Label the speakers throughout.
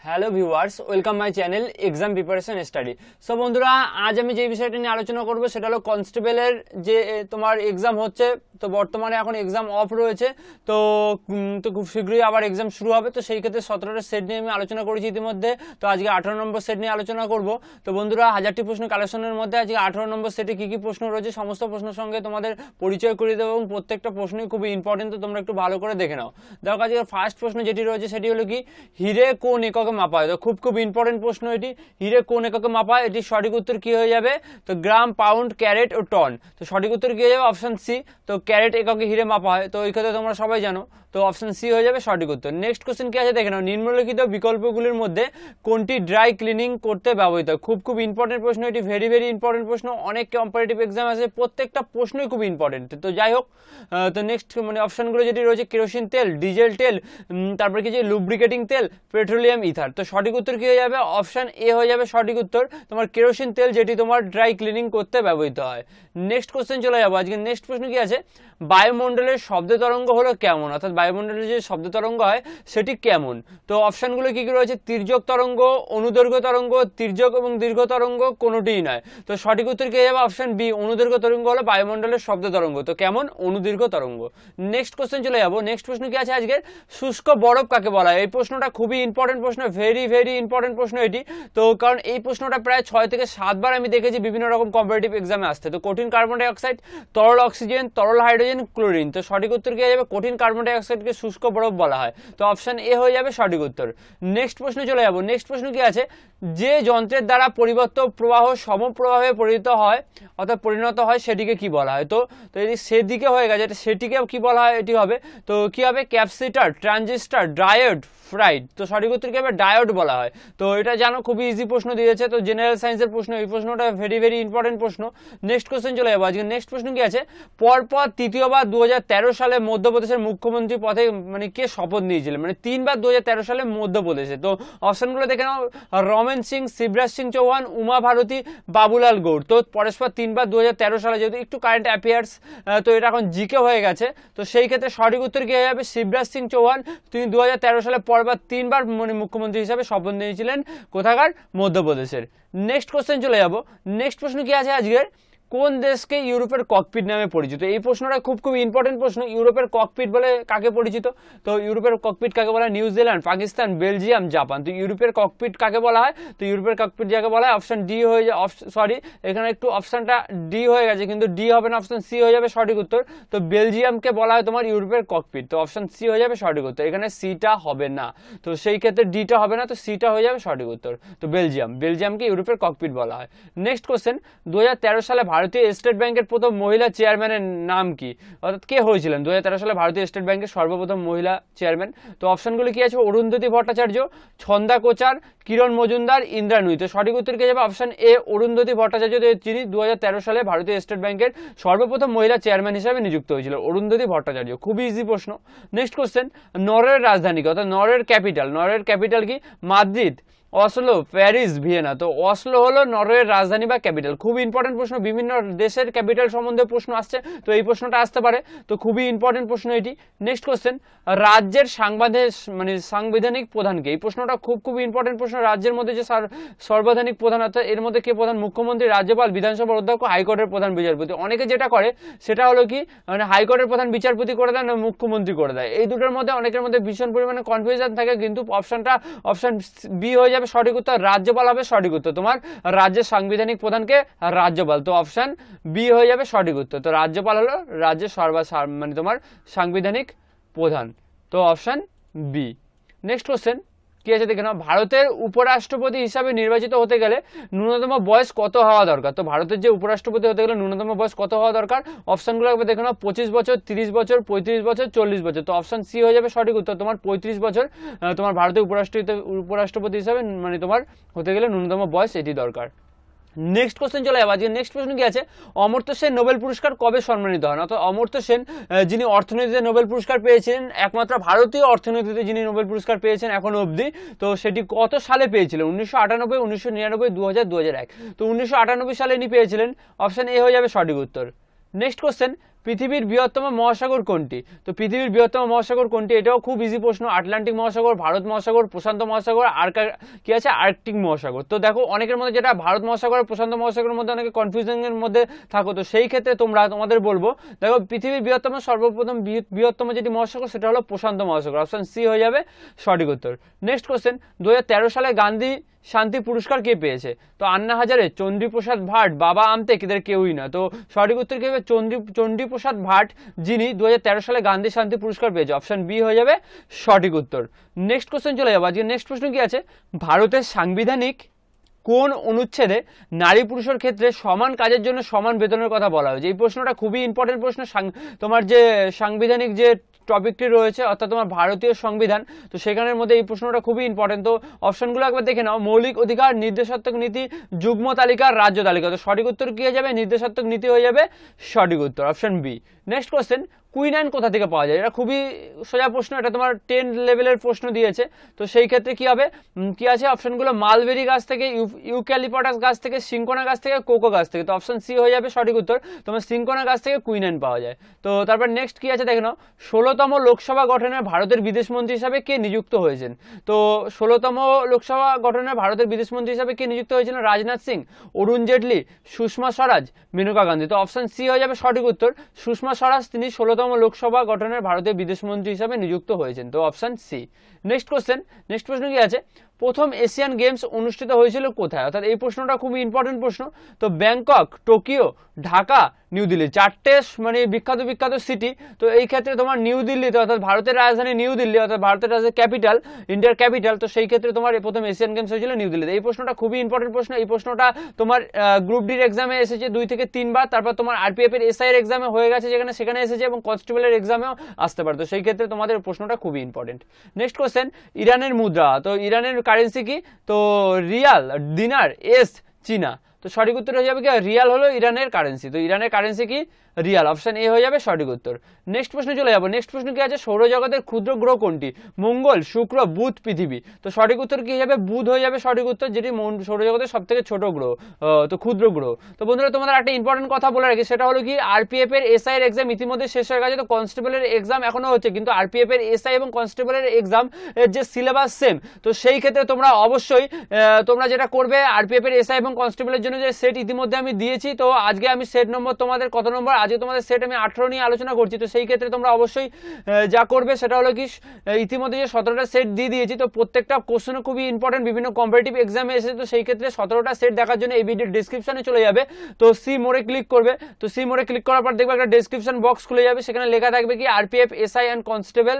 Speaker 1: Hello viewers, welcome my channel exam preparation study. So বন্ধুরা, আজ আমি যে বিষয়টা নিয়ে আলোচনা করব সেটা হলো কনস্টেবলের যে তোমার এক্সাম হচ্ছে। তো বর্তমানে এখন এক্সাম অফ রয়েছে, তো খুব শীঘ্রই আবার এক্সাম শুরু হবে। তো সেই ক্ষেত্রে 17টা সেট নিয়ে আমি আলোচনা করেছি ইতিমধ্যে। তো আজকে 18 নম্বর সেট নিয়ে আলোচনা করব। তো বন্ধুরা, 1000টি প্রশ্ন কালেকশনের মধ্যে আজকে 18 নম্বর সেটে কী কী প্রশ্ন রয়েছে সমস্ত প্রশ্নের সঙ্গে তোমাদের পরিচয় করিয়ে দেবো, এবং প্রত্যেকটা প্রশ্নই খুবই ইম্পর্টেন্ট। তো তোমরা একটু ভালো করে দেখে নাও। দেখো, আজকে ফার্স্ট প্রশ্ন যেটি রয়েছে সেটি হলো কি, হিরে কোন এককে মাপা হয়? তো খুব ইম্পর্টেন্ট প্রশ্ন এটি। হিরে কোন এককে মাপা হয়? এটি সঠিক উত্তর কি হয়ে যাবে? তো গ্রাম, পাউন্ড, ক্যারেট ও টন। তো সঠিক উত্তর কি হয়ে যাবে? Option C. তো ক্যারেট এককে হিরে মাপা হয়, তো এই ক্ষেত্রে তোমরা সবাই জানো। তো অপশন সি হয়ে যাবে সঠিক উত্তর। নেক্সট কোশ্চেন কি আছে দেখে নাও। নিম্নলিখিত বিকল্পগুলির মধ্যে কোনটি ড্রাই ক্লিনিং করতে ব্যবহৃত হয়? খুব ইম্পর্টেন্ট প্রশ্ন এটি, ভেরি ইম্পর্টেন্ট প্রশ্ন। অনেক কম্পারেটিভ এক্সাম আছে, প্রত্যেকটা প্রশ্নই খুব ইম্পর্টেন্ট। তো যাই হোক, তো নেক্সট মানে অপশনগুলো যেটি রয়েছে, কেরোসিন তেল, ডিজেল তেল, তারপরে কি যে লুব্রিকেটিং তেল, পেট্রোলিয়াম ইথার। তো সঠিক উত্তর কি হয়ে যাবে? অপশন এ হয়ে যাবে সঠিক উত্তর, তোমার কেরোসিন তেল, যেটি তোমার ড্রাই ক্লিনিং করতে ব্যবহৃত হয়। নেক্সট কোশ্চেন চলে যাবো। আজকে নেক্সট প্রশ্ন কি আছে, বায়ুমণ্ডলের শব্দ তরঙ্গ হলো কেমন? অর্থাৎ বায়ুমণ্ডলের যে শব্দ তরঙ্গ হয় সেটি কেমন? তো অপশনগুলো কি কি রয়েছে, তির্যক তরঙ্গ, অনুদৈর্ঘ্য তরঙ্গ, তির্যক এবং দীর্ঘ তরঙ্গ, কোনোটিই নয়। তো সঠিক উত্তর কি হয়ে যাবে? অপশন বি, অনুদৈর্ঘ্য তরঙ্গ হলো বায়ুমণ্ডলের শব্দ তরঙ্গ। তো কেমন? অনুদীর্ঘ তরঙ্গ। নেক্সট কোশ্চেন চলে যাবো। নেক্সট প্রশ্ন কি আছে আজকে, শুষ্ক বরফ কাকে বলা হয়? এই প্রশ্নটা খুবই ইম্পর্টেন্ট প্রশ্ন, ভেরি ইম্পর্টেন্ট প্রশ্ন এটি। তো কারণ এই প্রশ্নটা প্রায় 6 থেকে 7 বার আমি দেখেছি বিভিন্ন রকম কম্পারেটিভ এক্সামে আসতে। তো কঠিন কার্বন ডাই অক্সাইড, তরল অক্সিজেন, তরল হাইড্রোজেন, ক্লোরিন। তো সঠিক উত্তর কি হয়ে যাবে? কঠিন কার্বন ডাই অক্সাইডকে শুষ্ক বরফ বলা হয়। তো অপশন এ হয়ে যাবে সঠিক উত্তর। নেক্সট প্রশ্ন চলে যাবো। নেক্সট প্রশ্ন কি আছে, যে যন্ত্রের দ্বারা পরিবর্ত প্রবাহ সমপ্রবাহে পরিণত হয় সেটিকে কি বলা হয়? তো যদি সেদিকে হয়ে গেছে, সেটিকে কি বলা হয়? এটি হবে, তো কি হবে? Capacitor, transistor, diode, fried. তো সঠিক উত্তর কি হবে? ডায়োড বলা হয়। তো এটা জানো, খুবই ইজি প্রশ্ন দিয়েছে। তো জেনারেল সায়েন্সের প্রশ্ন, এই প্রশ্নটা ভেরি ইম্পর্টেন্ট প্রশ্ন। নেক্সট কোশ্চেন চলে যাবো। আজকে নেক্সট প্রশ্ন কি আছে, পরপর তৃতীয়বার 2013 সালে মধ্যপ্রদেশের মুখ্যমন্ত্রী পদে মানে কে শপথ নিয়েছিলেন? মানে 3বার 2013 সালে মধ্যপ্রদেশে। তো অপশনগুলো দেখে নাও, রমেন সিং, শিবরাজ সিং চৌহান, উমা ভারতী, বাবুলাল গৌড়। তো পরস্পর 3বার 2013 সালে, যেহেতু একটু কারেন্ট অ্যাফেয়ার্স, তো এটা এখন জিকে হয়ে গেছে। তো সেই ক্ষেত্রে সঠিক উত্তর কি হয়ে যাবে? শিবরাজ সিং চৌহান, তিনি 2013 সালে পরপর 3বার মানে মুখ্যমন্ত্রী হিসাবে শপথ নিয়েছিলেন। কোথাকার? মধ্যপ্রদেশের। নেক্সট কোশ্চেন চলে যাব। নেক্সট প্রশ্ন কি আছে আজকের, কোন দেশকে ইউরোপের ককপিট নামে পরিচিত? এই প্রশ্নটা খুব ইম্পর্টেন্ট প্রশ্ন। ইউরোপের ককপিট বলে কাকে পরিচিত? তো ইউরোপের ককপিট কাকে বলা হয়? New Zealand, Pakistan, Belgium, Japan. তো ইউরোপের ককপিট কাকে বলা হয়? তো ইউরোপের ককপিট যাকে বলা হয়, অপশন ডি হয়ে যায়। সরি, এখানে একটু অপশনটা ডি হয়ে গেছে, কিন্তু ডি হবে না, অপশন সি হয়ে যাবে সঠিক উত্তর। তো বেলজিয়ামকে বলা হয় তোমার ইউরোপের ককপিট। তো অপশন সি হয়ে যাবে সঠিক উত্তর, এখানে সিটা হবে না। তো সেই ক্ষেত্রে ডিটা হবে না, তো সিটা হয়ে যাবে সঠিক উত্তর। তো বেলজিয়ামকে ইউরোপের ককপিট বলা হয়। নেক্সট কোশ্চেন, 2013 সালে ভারতীয় স্টেট ব্যাংকের প্রথম মহিলা চেয়ারম্যানের নাম কি? অর্থাৎ কে হয়েছিলেন 2013 সালে ভারতীয় স্টেট ব্যাংকের সর্বপ্রথম মহিলা চেয়ারম্যান? তো অপশনগুলি কি আছে, অরুন্ধতী ভট্টাচার্য, ছন্দা কোচার, কিরণ মজুমদার, ইন্দ্রা নুই। তো সঠিক উত্তর কি যাবে? অপশন এ, অরুন্ধতী ভট্টাচার্য, যিনি 2013 সালে ভারতীয় স্টেট ব্যাংকের সর্বপ্রথম মহিলা চেয়ারম্যান হিসেবে নিযুক্ত হয়েছিল, অরুন্ধতী ভট্টাচার্য। খুবই ইজি প্রশ্ন। নেক্সট কোশ্চেন, নরওয়ের রাজধানী কি? অর্থাৎ নরওয়ের ক্যাপিটাল কি? Madrid, Oslo, Paris, Vienna. তো অসলো হলো নরওয়ের রাজধানী বা ক্যাপিটাল। খুব ইম্পর্টেন্ট প্রশ্ন, বিভিন্ন দেশের ক্যাপিটাল সম্বন্ধে প্রশ্ন আসছে, তো এই প্রশ্নটা আসতে পারে। তো খুবই ইম্পর্টেন্ট প্রশ্ন এটি। নেক্সট কোশ্চেন, রাজ্যের সাংবিধানিক প্রধানকে? এই প্রশ্নটা খুব ইম্পর্টেন্ট প্রশ্ন। রাজ্যের মধ্যে যে সাংবিধানিক প্রধান, অর্থাৎ এর মধ্যে কে প্রধান? মুখ্যমন্ত্রী, রাজ্যপাল, বিধানসভার অধ্যক্ষ, হাইকোর্টের প্রধান বিচারপতি। অনেকে যেটা করে সেটা হলো কি, মানে হাইকোর্টের প্রধান বিচারপতি করে দেয় না মুখ্যমন্ত্রী করে দেয়। এই দুটোর মধ্যে অনেকের মধ্যে ভীষণ পরিমাণে কনফিউশন থাকে, কিন্তু অপশন বি হয়ে যাবে সঠিক উত্তর, রাজ্যপাল হবে সঠিক উত্তর। তোমার রাজ্যের সাংবিধানিক প্রধানকে রাজ্যপাল। তো অপশন বি হয়ে যাবে সঠিক উত্তর। তো রাজ্যপাল হলো রাজ্যের মানে তোমার সাংবিধানিক প্রধান। তো অপশন বি। নেক্সট কোশ্চেন কি আছে দেখে নাও, ভারতের উপরাষ্ট্রপতি হিসাবে নির্বাচিত হতে গেলে ন্যূনতম বয়স কত হওয়া দরকার? তো ভারতের যে উপরাষ্ট্রপতি হতে গেলে ন্যূনতম বয়স কত হওয়া দরকার? অপশনগুলো একবার দেখে নাও, 25 বছর, 30 বছর, 35 বছর, 40 বছর। তো অপশন সি হয়ে যাবে সঠিক উত্তর, তোমার 35 বছর তোমার ভারতের উপরাষ্ট্রপতি হিসাবে মানে তোমার হতে গেলে ন্যূনতম বয়স এটি দরকার। নেক্সট কোশ্চেন চলে যাবো। আজকে নেক্সট প্রশ্ন কি আছে, অমর্ত্য সেন নোবেল পুরস্কার কবে সম্মানিত হন? অর্থাৎ অমর্ত্য সেন যিনি অর্থনীতিতে নোবেল পুরস্কার পেয়েছিলেন, একমাত্র ভারতীয় অর্থনীতিতে যিনি নোবেল পুরস্কার পেয়েছেন এখনো অবধি, তো সেটি কত সালে পেয়েছিলেন? 1998, 1999, 2000, 2001। তো 1998 সালে ইনি পেয়েছিলেন। অপশন এ হয়ে যাবে সঠিক উত্তর। নেক্সট কোশ্চেন, পৃথিবীর বৃহত্তম মহাসাগর কোনটি? তো পৃথিবীর বৃহত্তম মহাসাগর কোনটি, এটাও খুব ইজি প্রশ্ন। আটলান্টিক মহাসাগর, ভারত মহাসাগর, প্রশান্ত মহাসাগর, আর কি আছে আর্কটিক মহাসাগর। তো দেখো অনেকের মধ্যে যেটা ভারত মহাসাগর আর প্রশান্ত মহাসাগরের মধ্যে অনেকে কনফিউশনের মধ্যে থাকো, তো সেই ক্ষেত্রে তোমাদের বলবো দেখো পৃথিবীর বৃহত্তম সর্বপ্রথম বৃহত্তম যেটি মহাসাগর সেটা হলো প্রশান্ত মহাসাগর, অপশন সি হয়ে যাবে সঠিক উত্তর। নেক্সট কোশ্চেন, 2013 সালে গান্ধী শান্তি পুরস্কার কে পেয়েছে? তো আন্না হাজারে, চন্দ্রীপ্রসাদ ভাট, বাবা আমতে, এদের কেউই না। তো সঠিক উত্তর কি হবে? চন্দ্রীপ্রসাদ ভাট, যিনি 2013 সালে গান্ধী শান্তি পুরস্কার পেয়েছে, অপশন বি হয়ে যাবে সঠিক উত্তর। নেক্সট কোশ্চেন চলে যাবো। আজকে নেক্সট প্রশ্ন কি আছে, ভারতের সাংবিধানিক কোন অনুচ্ছেদে নারী পুরুষের ক্ষেত্রে সমান কাজের জন্য সমান বেতনের কথা বলা হয়েছে? এই প্রশ্নটা খুবই ইম্পর্টেন্ট প্রশ্ন। তোমার যে সাংবিধানিক যে টপিকটি রয়েছে অর্থাৎ তোমার ভারতীয় সংবিধান, তো সেখানের মধ্যে এই প্রশ্নটা খুবই ইম্পর্টেন্ট। তো অপশনগুলো একবার দেখে নাও, মৌলিক অধিকার, নির্দেশাত্মক নীতি, যুগ্ম তালিকা, রাজ্য তালিকা। তো সঠিক উত্তর কি হয়ে যাবে? নির্দেশাত্মক নীতি হয়ে যাবে সঠিক উত্তর, option B. Next question, quinine কোথা থেকে পাওয়া যায়? এটা খুবই সোজা প্রশ্ন, এটা তোমার 10 লেভেলের প্রশ্ন দিয়েছে। তো সেই ক্ষেত্রে কি হবে, কি আছে অপশনগুলো, মালবেরি গাছ থেকে, ইউক্যালিপটাস গাছ থেকে, সিঙ্কোনা গাছ থেকে, কোকো গাছ থেকে। তো অপশন সি হয়ে যাবে সঠিক উত্তর, তোমার সিঙ্কোনা গাছ থেকে কুইনাইন পাওয়া যায়। তো তারপর নেক্সট কি আছে দেখে নাও, 16তম লোকসভা গঠনে ভারতের বিদেশমন্ত্রী হিসাবে কে নিযুক্ত হয়েছেন? তো 16তম লোকসভা গঠনে ভারতের বিদেশমন্ত্রী হিসাবে কে নিযুক্ত হয়েছিলেন? রাজনাথ সিং, অরুণ জেটলি, সুষমা স্বরাজ, মেনকা গান্ধী। তো অপশন সি হয়ে যাবে সঠিক উত্তর, সুষমা স্বরাজ, তিনি 16তম লোকসভা গঠনের ভারতীয় বিদেশমন্ত্রী হিসাবে নিযুক্ত হয়েছেন। তো option C. Next question, next প্রশ্ন কি আছে, প্রথম এশিয়ান গেমস অনুষ্ঠিত হয়েছিল কোথায়? অর্থাৎ এই প্রশ্নটা খুবই ইম্পর্টেন্ট প্রশ্ন। তো Bangkok, Tokyo, Dhaka, new Delhi, চারটে মানে বিখ্যাত সিটি। তো এই ক্ষেত্রে তোমার নিউ দিল্লিতে, অর্থাৎ ভারতের রাজধানী নিউ দিল্লি, অর্থাৎ ভারতের রাজধানী ক্যাপিটাল, ইন্ডিয়ার ক্যাপিটাল। তো সেই ক্ষেত্রে তোমার প্রথম এশিয়ান গেমস হয়েছিল নিউ দিল্লিতে। এই প্রশ্নটা খুবই ইম্পর্টেন্ট প্রশ্ন। এই প্রশ্নটা তোমার গ্রুপ ডির এক্সামে এসেছে 2 থেকে 3 বার, তারপর তোমার আরপিএফ এর এসআই এর এক্সামে হয়ে গেছে সেখানে এসেছে, এবং কনস্টেবলের এক্সামেও আসতে পারে। তো সেই ক্ষেত্রে তোমাদের প্রশ্নটা খুবই ইম্পর্টেন্ট। নেক্সট কোশ্চেন, ইরানের মুদ্রা, তো ইরানের কারেন্সি কি? তো রিয়াল, দিনার, এস, চীনা। তো সঠিক উত্তর হয়ে যাবে কি, রিয়াল হলো ইরানের কারেন্সি। তো ইরানের কারেন্সি কি? রিয়াল, অপশন এ হয়ে যাবে সঠিক উত্তর। নেক্সট প্রশ্ন চলে যাবো। নেক্সট প্রশ্ন কি আছে, সৌরজগতের ক্ষুদ্র গ্রহ কোনটি? মঙ্গল, শুক্র, বুধ, পৃথিবী। তো সঠিক উত্তর কি হয়ে যাবে? বুধ হয়ে যাবে সঠিক উত্তর, যেটি সৌরজগতের সব থেকে ছোট গ্রহ, তো ক্ষুদ্র গ্রহ। তো বন্ধুরা তোমাদের একটা ইম্পর্টেন্ট কথা বলে রাখি, সেটা হলো কি, আরপিএফ এর এসআই এর এক্সাম ইতিমধ্যে শেষ হয়ে গেছে। তো কনস্টেবলের এক্সাম এখনো হচ্ছে, কিন্তু আরপিএফ এর এসআই এবং কনস্টেবলের এক্সাম এর যে সিলেবাস সেম। তো সেই ক্ষেত্রে তোমরা অবশ্যই তোমরা যেটা করবে, আরপিএফ এর এসআই এবং কনস্টেবলের জন্য যে সেট ইতিমধ্যে আমি দিয়েছি, তো আজকে আমি সেট নম্বর তোমাদের কত নম্বর, আজকে তোমাদের সেট আমি 18 নিয়ে আলোচনা করছি। তো সেই ক্ষেত্রে তোমরা অবশ্যই যা করবে সেটা হলো কি, ইতিমধ্যে যে 17টা সেট দিয়ে দিয়েছি, তো প্রত্যেকটা কোশ্চেন খুবই ইম্পর্টেন্ট, বিভিন্ন কম্পিটিটিভ এক্সামে এসেছে। তো সেই ক্ষেত্রে 17টা সেট দেখার জন্য এই ভিডিওর ডেসক্রিপশনে চলে যাবে, তো সি মোড়ে ক্লিক করবে। তো সি মোড়ে ক্লিক করার পর দেখবে একটা ডেসক্রিপশন বক্স খুলে যাবে, সেখানে লেখা থাকবে কি, RPF, SI and constable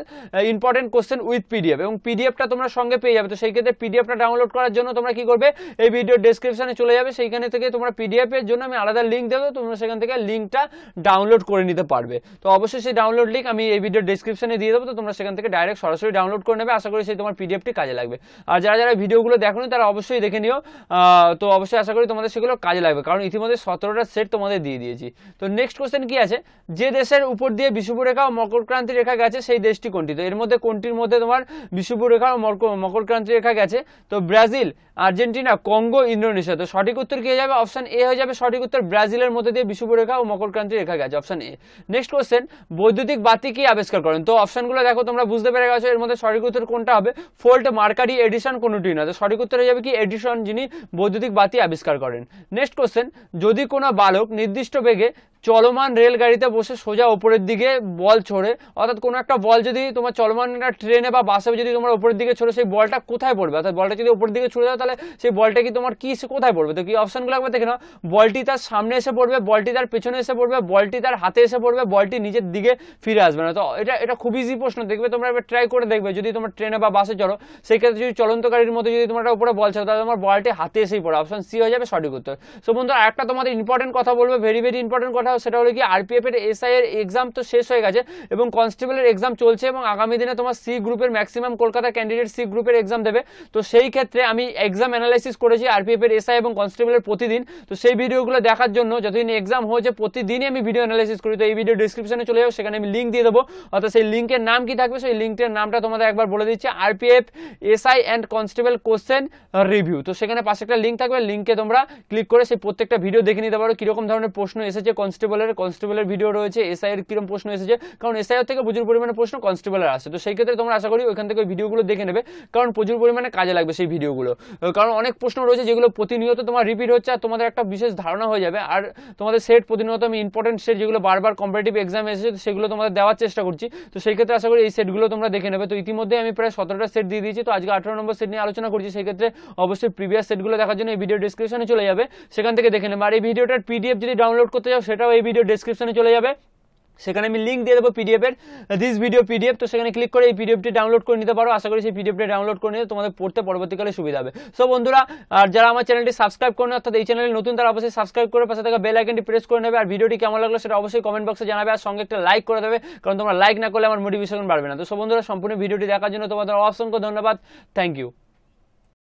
Speaker 1: important question with PDF, এবং পিডিএফটা তোমরা সঙ্গে পেয়ে যাবে। তো সেই ক্ষেত্রে পিডিএফটা ডাউনলোড করার জন্য তোমরা কি করবে, এই ভিডিওর ডেসক্রিপশনে চলে যাবে, সেইখানে থেকে তোমরা পিডিএফ এর জন্য আমি আলাদা লিঙ্ক দেবো, তোমরা সেখান থেকে লিঙ্কটা ডাউনলোড করে নিতে পারবে। তো অবশ্যই সেই ডাউনলোড লিঙ্ক আমি এই ভিডিও ডেসক্রিপশনে দিয়ে দেবো, তো তোমরা সেখান থেকে ডাইরেক্ট সরাসরি ডাউনলোড করে নেবে। আশা করি সেই তোমার পিডিএফটি কাজে লাগবে। আর যারা ভিডিওগুলো দেখোনি তারা অবশ্যই দেখে নিও। তো অবশ্যই আশা করি তোমাদের সেগুলো কাজে লাগবে, কারণ ইতিমধ্যে 17টা সেট তোমাদের দিয়ে দিয়েছি। তো নেক্সট কোশ্চেন কি আছে, যে দেশের উপর দিয়ে বিষুব রেখা ও মকরক্রান্তি রেখা গেছে সেই দেশটি কোনটি? তো এর মধ্যে কোনটির মধ্যে তোমার বিষুব রেখা ও মকরক্রান্তি রেখা গেছে? তো ব্রাজিল, আর্জেন্টিনা, কঙ্গো, ইন্দোনেশিয়া। তো সঠিক উত্তর কি হয়ে যাবে? অপশন এ হয়ে যাবে সঠিক উত্তর, ব্রাজিলের মধ্যে দিয়ে বিষুব রেখা ও মকরক্রান্তি রেখা গেছে, অপশন এ। নেক্সট কোশ্চেন, বৈদ্যুতিক বাতি কি আবিষ্কার করেন? তো অপশনগুলো দেখো, তোমরা বুঝতে পেরে গেছো এর মধ্যে সঠিক উত্তর কোনটা হবে। ফোল্ট, মার্কারি, এডিসন কোনটি না। তো সঠিক উত্তর হয়ে যাবে কি, এডিসন, যিনি বৈদ্যুতিক বাতি আবিষ্কার করেন। নেক্সট কোশ্চেন, যদি কোনো বালক নির্দিষ্ট বেগে চলমান রেলগাড়িতে বসে সোজা উপরের দিকে বল ছোড়ে, অর্থাৎ কোনো একটা বল যদি তোমার চলমান একটা ট্রেনে বা বাসে যদি তোমার উপরের দিকে ছোড়ে, সেই বলটা কোথায় পড়বে? অর্থাৎ বলটা যদি উপরের দিকে ছুড়ে দাও, তাহলে সেই বলটা কি তোমার কি কোথায় পড়বে? তো কি অপশনগুলো একবার দেখে নাও, বলটি তার সামনে এসে পড়বে, বলটি তার পেছনে এসে পড়বে, বলটি তার হাতে এসে পড়বে, বলটি নিজের দিকে ফিরে আসবে না। তো এটা খুব ইজি প্রশ্ন, দেখবে তোমরা এবার ট্রাই করে দেখবে, যদি তোমার ট্রেনে বা বাসে চড়ো, সেই ক্ষেত্রে যদি চলন্ত গাড়ির মধ্যে যদি তোমার উপরে বল ছোড়ো, তাহলে তোমার বলটি হাতে এসেই পড়ে, অপশন সি হয়ে যাবে সঠিক উত্তর। সো বন্ধুরা, একটা তোমাদের ইম্পর্টেন্ট কথা বলবো, ভেরি ইম্পর্টেন্ট কথা, সেটা হলো কি, আরপিএফ এর এসআই এর এক্সাম তো শেষ হয়ে গেছে, এবং কনস্টেবলের এক্সাম চলছে, এবং আগামী দিনে তোমার সি গ্রুপের ম্যাক্সিমাম কলকাতা ক্যান্ডিডেট সি গ্রুপের এক্সাম দেবে। তো সেই ক্ষেত্রে আমি এক্সাম অ্যানালাইসিস করেছি আরপিএফ এর এসআই এবং কনস্টেবলের প্রতিদিন। তো সেই ভিডিওগুলো দেখার জন্য, যতদিন এক্সাম হয়েছে প্রতিদিনই আমি ভিডিও অ্যানালাইসিস করি। তো এই ভিডিও ডিসক্রিপশনে চলে যাও, সেখানে আমি লিঙ্ক দিয়ে দেবো, অর্থাৎ সেই লিঙ্কের নাম কি থাকবে, সেই লিঙ্কের নামটা তোমাদের একবার বলে দিচ্ছি, RPF SI and constable question review. তো সেখানে পাশে একটা লিঙ্ক থাকবে, লিঙ্কে তোমরা ক্লিক করে সেই প্রত্যেকটা ভিডিও দেখে নিতে পারো, কিরকম ধরনের প্রশ্ন এসেছে কনস্টেবল কনস্টেবলের ভিডিও রয়েছে, এসআই এর কিরকম প্রশ্ন এসেছে, কারণ এসআই থেকে প্রচুর পরিমাণে প্রশ্ন কনস্টেবলের আসে। তো সেই ক্ষেত্রে তোমরা আশা করি ওইখান থেকে ওই ভিডিওগুলো দেখে নেবে, কারণ প্রচুর পরিমাণে কাজে লাগবে সেই ভিডিওগুলো। কারণ অনেক প্রশ্ন রয়েছে যেগুলো প্রতিনিয়ত তোমার রিপিট হচ্ছে, আর তোমাদের একটা বিশেষ ধারণা হয়ে যাবে। আর তোমাদের সেট প্রতিনিয়ত আমি ইম্পর্টেন্ট সেট যেগুলো বারবার কম্পিটিটিভ এক্সাম এসেছে সেগুলো তোমাদের দেওয়ার চেষ্টা করছি। তো সেই ক্ষেত্রে আশা করি এই সেটগুলো তোমরা দেখে নেবে। তো ইতিমধ্যে আমি প্রায় 17টা সেট দিয়ে দিয়েছি, তো আজকে 18 নম্বর সেট নিয়ে আলোচনা করছি। সেই ক্ষেত্রে অবশ্যই প্রিভিয়াস সেটগুলো দেখার জন্য এই ভিডিও ডেসক্রিপশনে চলে যাবে, সেখান থেকে দেখে নেবে। আর এই ভিডিওটার পিডিএফ যদি ডাউনলোড করতে চাও সেটাও এই ভিডিও ডেসক্রিপশনে চলে যাবে, সেখানে আমি লিঙ্ক দিয়ে দেবো পিডিএফ এর, দিস ভিডিও পিডিএফ। তো সেখানে ক্লিক করে এই পিডিএফটি ডাউনলোড করে নিতে পারো। আশা করি সেই পিডিএফটি ডাউনলোড করে নিতে তোমাদের পড়তে পরবর্তীকালে সুবিধা হবে। সো বন্ধুরা, আর যারা আমার চ্যানেলটি সাবস্ক্রাইব করে অর্থাৎ এই চ্যানেলে নতুন, তারা অবশ্যই সাবস্ক্রাইব করে পাশে থাকা বেল আইকনটি প্রেস করে নেবে। আর ভিডিওটি কেমন লাগলো সেটা অবশ্যই কমেন্ট বক্সে জানাবে, আর সঙ্গে একটা লাইক করে দেবে, কারণ তোমরা লাইক না করলে আমার মোটিভেশন বাড়বে না। তো সব বন্ধুরা, সম্পূর্ণ ভিডিওটি দেখার জন্য তোমাদের অসংখ্য ধন্যবাদ। Thank you.